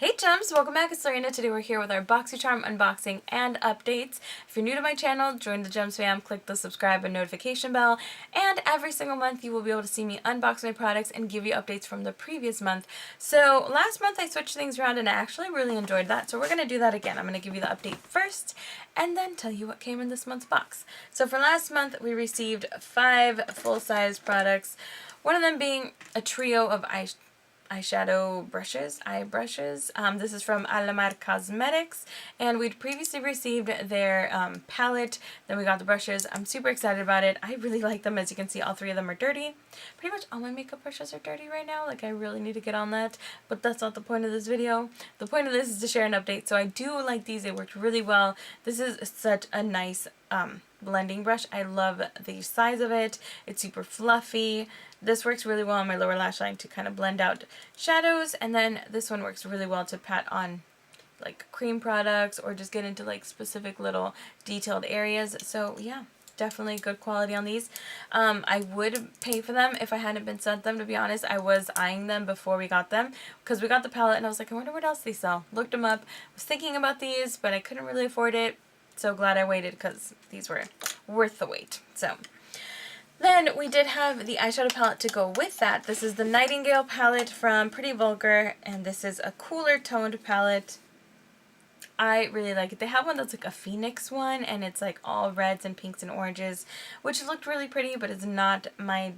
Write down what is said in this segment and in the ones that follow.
Hey Gems, welcome back. It's Lorena. Today we're here with our Boxycharm unboxing and updates. If you're new to my channel, join the Gems fam, click the subscribe and notification bell, and every single month you will be able to see me unbox my products and give you updates from the previous month. So last month I switched things around and I actually really enjoyed that, so we're going to do that again. I'm going to give you the update first and then tell you what came in this month's box. So for last month we received 5 full-size products, one of them being a trio of eyeshadow brushes, eye brushes. This is from Alamar Cosmetics, and we'd previously received their palette. Then we got the brushes. I'm super excited about it. I really like them. As you can see, all 3 of them are dirty. Pretty much all my makeup brushes are dirty right now. Like, I really need to get on that, but that's not the point of this video. The point of this is to share an update. So I do like these. They worked really well. This is such a nice blending brush. I love the size of it. It's super fluffy. This works really well on my lower lash line to kind of blend out shadows, and then this one works really well to pat on like cream products or just get into like specific little detailed areas. So yeah, definitely good quality on these. I would pay for them if I hadn't been sent them, to be honest. I was eyeing them before we got them because we got the palette and I was like, I wonder what else they sell. Looked them up, was thinking about these, but I couldn't really afford it. So glad I waited because these were worth the wait. So then we did have the eyeshadow palette to go with that. This is the Nightingale palette from Pretty Vulgar, and this is a cooler toned palette. I really like it. They have one that's like a phoenix one, and it's like all reds and pinks and oranges, which looked really pretty, but it's not my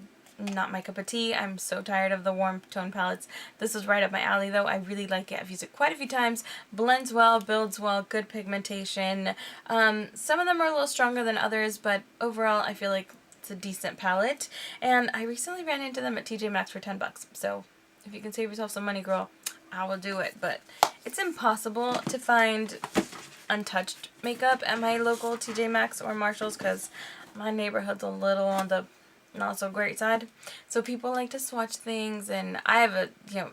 cup of tea. I'm so tired of the warm tone palettes. This is right up my alley though. I really like it. I've used it quite a few times. Blends well, builds well, good pigmentation. Some of them are a little stronger than others, but overall I feel like it's a decent palette. And I recently ran into them at TJ Maxx for 10 bucks. So if you can save yourself some money, girl, I will do it. But it's impossible to find untouched makeup at my local TJ Maxx or Marshalls because my neighborhood's a little on the not so great side. So people like to swatch things, and I have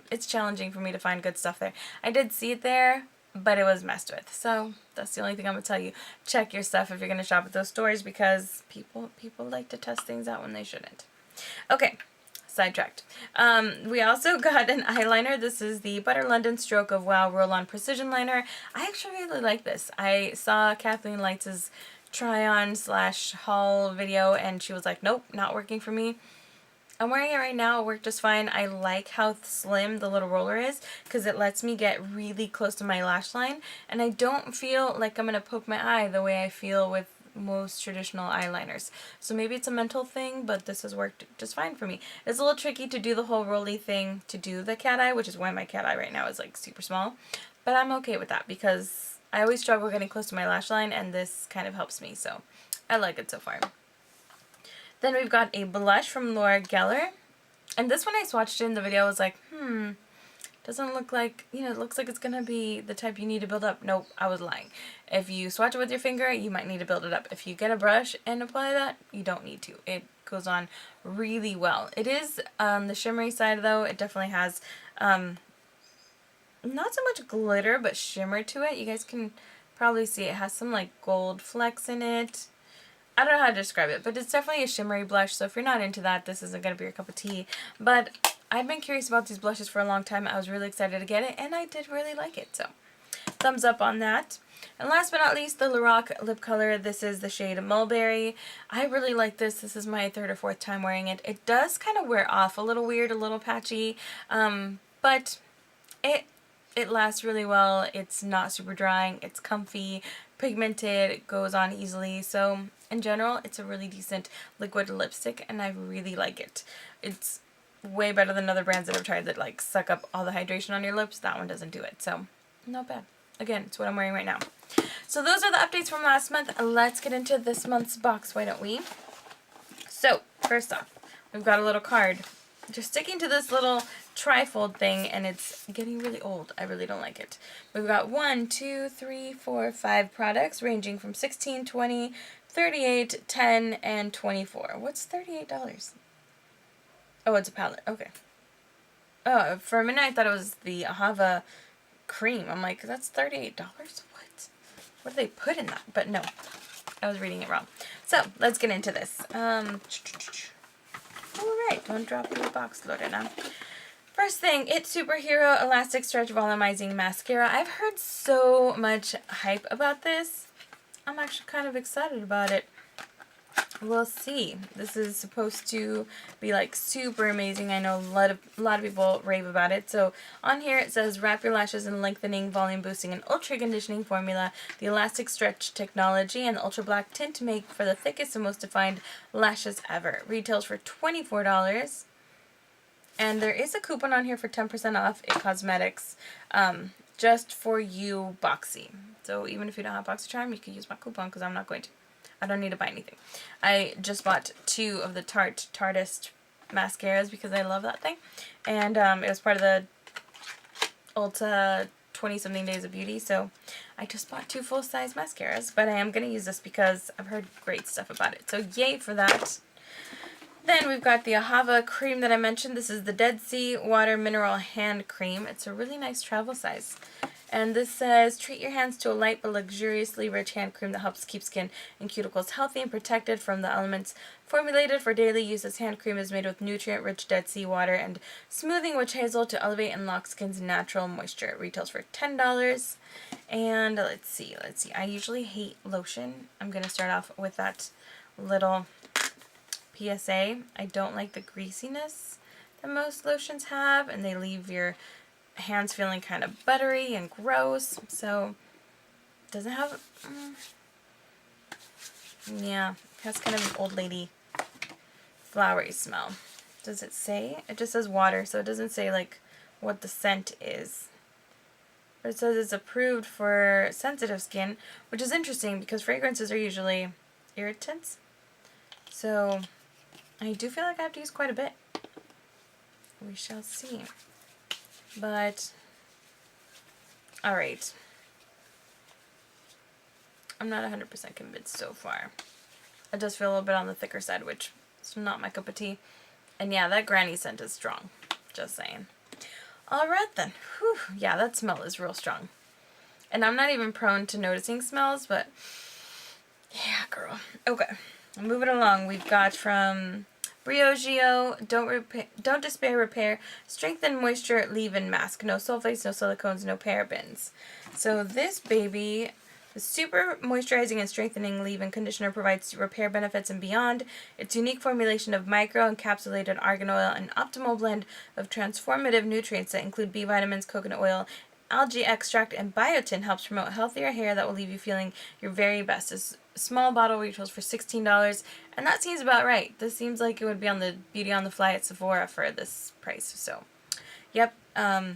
it's challenging for me to find good stuff there. I did see it there, but it was messed with. So that's the only thing I'm going to tell you. Check your stuff if you're going to shop at those stores because people like to test things out when they shouldn't. Okay, sidetracked. We also got an eyeliner. This is the Butter London Stroke of Wow Roll-On Precision Liner. I actually really like this. I saw Kathleen Lights' try-on / haul video, and she was like, nope, not working for me. I'm wearing it right now. It worked just fine. I like how slim the little roller is because it lets me get really close to my lash line, and I don't feel like I'm going to poke my eye the way I feel with most traditional eyeliners. So maybe it's a mental thing, but this has worked just fine for me. It's a little tricky to do the whole rolly thing to do the cat eye, which is why my cat eye right now is like super small, but I'm okay with that because I always struggle getting close to my lash line, and this kind of helps me, so I like it so far. Then we've got a blush from Laura Geller, and this one I swatched in the video. I was like, doesn't look like, it looks like it's going to be the type you need to build up. Nope, I was lying. If you swatch it with your finger, you might need to build it up. If you get a brush and apply that, you don't need to. It goes on really well. It is on the shimmery side, though. It definitely has not so much glitter, but shimmer to it. You guys can probably see it has some like gold flecks in it. I don't know how to describe it, but it's definitely a shimmery blush, so if you're not into that, this isn't going to be your cup of tea. But I've been curious about these blushes for a long time. I was really excited to get it, and I did really like it, so thumbs up on that. And last but not least, the Lorac lip color. This is the shade Mulberry. I really like this. This is my 3rd or 4th time wearing it. It does kind of wear off a little weird, a little patchy, but it lasts really well. It's not super drying. It's comfy, pigmented, it goes on easily. So in general, it's a really decent liquid lipstick, and I really like it. It's way better than other brands that I've tried that like suck up all the hydration on your lips. That one doesn't do it. So not bad. Again, it's what I'm wearing right now. So those are the updates from last month. Let's get into this month's box, why don't we? So first off, we've got a little card. Just sticking to this little trifold thing, and it's getting really old. I really don't like it. We've got 1, 2, 3, 4, 5 products ranging from $16, $20, $38, $10, and $24. What's $38? Oh, it's a palette. Okay. Oh, for a minute I thought it was the Ahava cream. I'm like, that's $38? What do they put in that? But no, I was reading it wrong. So let's get into this. Alright, don't drop your box, Lorena. First thing, It's Superhero Elastic Stretch Volumizing Mascara. I've heard so much hype about this. I'm actually kind of excited about it. We'll see. This is supposed to be like super amazing. I know a lot of people rave about it. So on here it says wrap your lashes in lengthening, volume boosting, and ultra conditioning formula. The elastic stretch technology and the ultra black tint to make for the thickest and most defined lashes ever. Retails for $24. And there is a coupon on here for 10% off It Cosmetics, just for you, Boxy. So even if you don't have Boxycharm, you can use my coupon because I'm not going to. I don't need to buy anything. I just bought 2 of the Tarteist mascaras because I love that thing. And it was part of the Ulta 20-something Days of Beauty. So I just bought 2 full-size mascaras. But I am going to use this because I've heard great stuff about it. So yay for that. Then we've got the Ahava cream that I mentioned. This is the Dead Sea Water Mineral Hand Cream. It's a really nice travel size. And this says, treat your hands to a light but luxuriously rich hand cream that helps keep skin and cuticles healthy and protected from the elements. Formulated for daily use, this hand cream is made with nutrient-rich Dead Sea water and smoothing witch hazel to elevate and lock skin's natural moisture. It retails for $10. And let's see. I usually hate lotion. I'm going to start off with that little PSA. I don't like the greasiness that most lotions have, and they leave your hands feeling kind of buttery and gross. So it doesn't have yeah, it has kind of an old lady flowery smell. Does it say? It just says water, so it doesn't say like what the scent is. But it says it's approved for sensitive skin, which is interesting because fragrances are usually irritants. So I do feel like I have to use quite a bit. We shall see. But, alright. I'm not 100% convinced so far. It does feel a little bit on the thicker side, which is not my cup of tea. And yeah, that granny scent is strong. Just saying. Alright then. Whew. Yeah, that smell is real strong. And I'm not even prone to noticing smells, but yeah, girl. Okay. Moving along, we've got from Briogeo, Don't Despair Repair, Strengthen Moisture Leave-In Mask. No sulfates, no silicones, no parabens. So this baby, the super moisturizing and strengthening leave-in conditioner provides repair benefits and beyond. Its unique formulation of micro-encapsulated argan oil and optimal blend of transformative nutrients that include B vitamins, coconut oil, algae extract, and biotin helps promote healthier hair that will leave you feeling your very best. This small bottle retails for $16, and that seems about right. This seems like it would be on the Beauty on the Fly at Sephora for this price. So, yep. I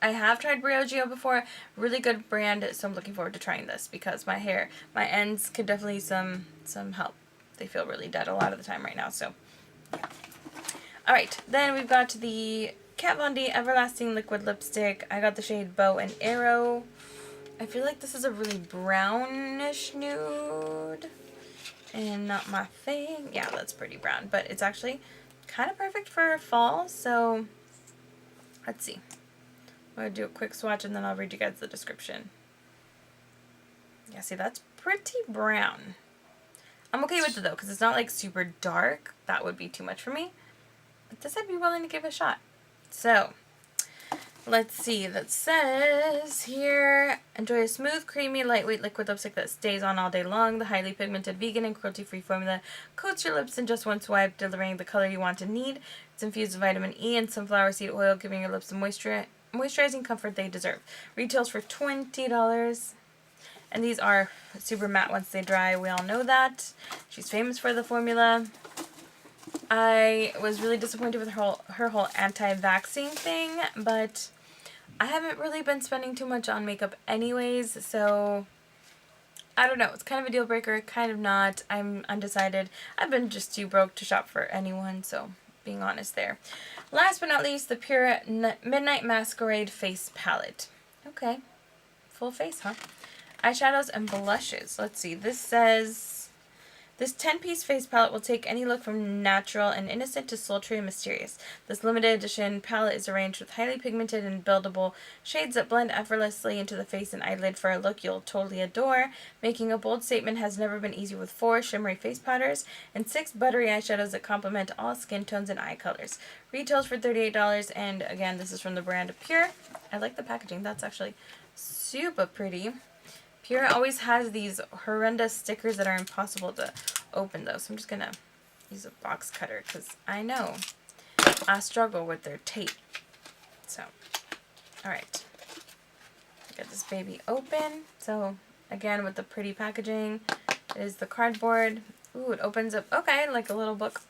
have tried Briogeo before. Really good brand, so I'm looking forward to trying this because my hair, my ends could definitely use some help. They feel really dead a lot of the time right now, so yeah. Alright, then we've got the Kat Von D Everlasting Liquid Lipstick. I got the shade Bow and Arrow. I feel like this is a really brownish nude and not my thing. Yeah, that's pretty brown, but it's actually kind of perfect for fall, so let's see. I'm going to do a quick swatch and then I'll read you guys the description. Yeah, see, that's pretty brown. I'm okay with it though, because it's not like super dark. That would be too much for me. But this I'd be willing to give a shot. So, let's see. That says here, enjoy a smooth, creamy, lightweight liquid lipstick that stays on all day long. The highly pigmented, vegan, and cruelty-free formula coats your lips in just one swipe, delivering the color you want and need. It's infused with vitamin E and sunflower seed oil, giving your lips the moisturizing comfort they deserve. Retails for $20. And these are super matte once they dry. We all know that. She's famous for the formula. I was really disappointed with her whole anti-vaxxing thing, but I haven't really been spending too much on makeup anyways, so I don't know. It's kind of a deal breaker, kind of not. I'm undecided. I've been just too broke to shop for anyone, so being honest there. Last but not least, the Pure Midnight Masquerade Face Palette. Okay. Full face, huh? Eyeshadows and blushes. Let's see. This says This 10-piece face palette will take any look from natural and innocent to sultry and mysterious. This limited edition palette is arranged with highly pigmented and buildable shades that blend effortlessly into the face and eyelid for a look you'll totally adore. Making a bold statement has never been easy with 4 shimmery face powders and 6 buttery eyeshadows that complement all skin tones and eye colors. Retails for $38, and again, this is from the brand Pure. I like the packaging. That's actually super pretty. Pure always has these horrendous stickers that are impossible to open though, so I'm just gonna use a box cutter because I know I struggle with their tape. So, alright. Get this baby open. So, again, with the pretty packaging, it is the cardboard. Ooh, it opens up, okay, like a little book.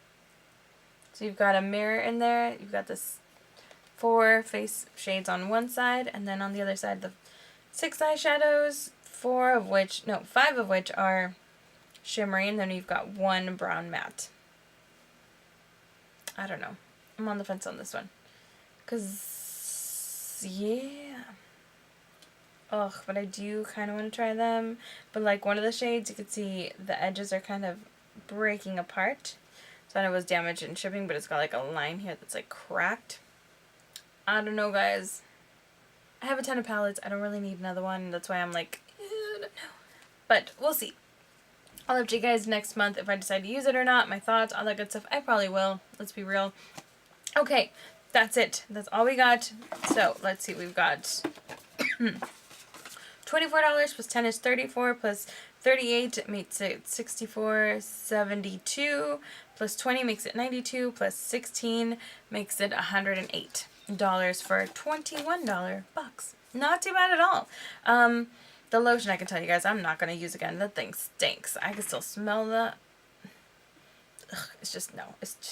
So you've got a mirror in there, you've got this 4 face shades on one side, and then on the other side the 6 eyeshadows. 5 of which are shimmery, and then you've got 1 brown matte. I don't know. I'm on the fence on this one. Because, yeah. Ugh, but I do kind of want to try them. But like one of the shades, you can see the edges are kind of breaking apart. So I know it was damaged in shipping, but it's got like a line here that's like cracked. I don't know, guys. I have a ton of palettes. I don't really need another one. That's why I'm like, I don't know. But we'll see. I'll update you guys next month if I decide to use it or not. My thoughts, all that good stuff. I probably will. Let's be real. Okay, that's it. That's all we got. So let's see. We've got $24 plus 10 is $34 plus 38 makes it $64.72 plus 20 makes it $92 plus 16 makes it $108 for a $21 box. Not too bad at all. The lotion, I can tell you guys, I'm not going to use again. That thing stinks. I can still smell the... Ugh, it's just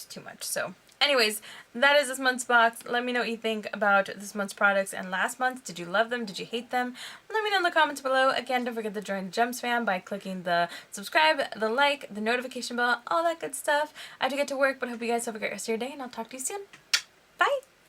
too much. So, anyways, that is this month's box. Let me know what you think about this month's products and last month. Did you love them? Did you hate them? Let me know in the comments below. Again, don't forget to join the Gems fam by clicking the subscribe, the like, the notification bell, all that good stuff. I have to get to work, but I hope you guys have a great rest of your day, and I'll talk to you soon. Bye!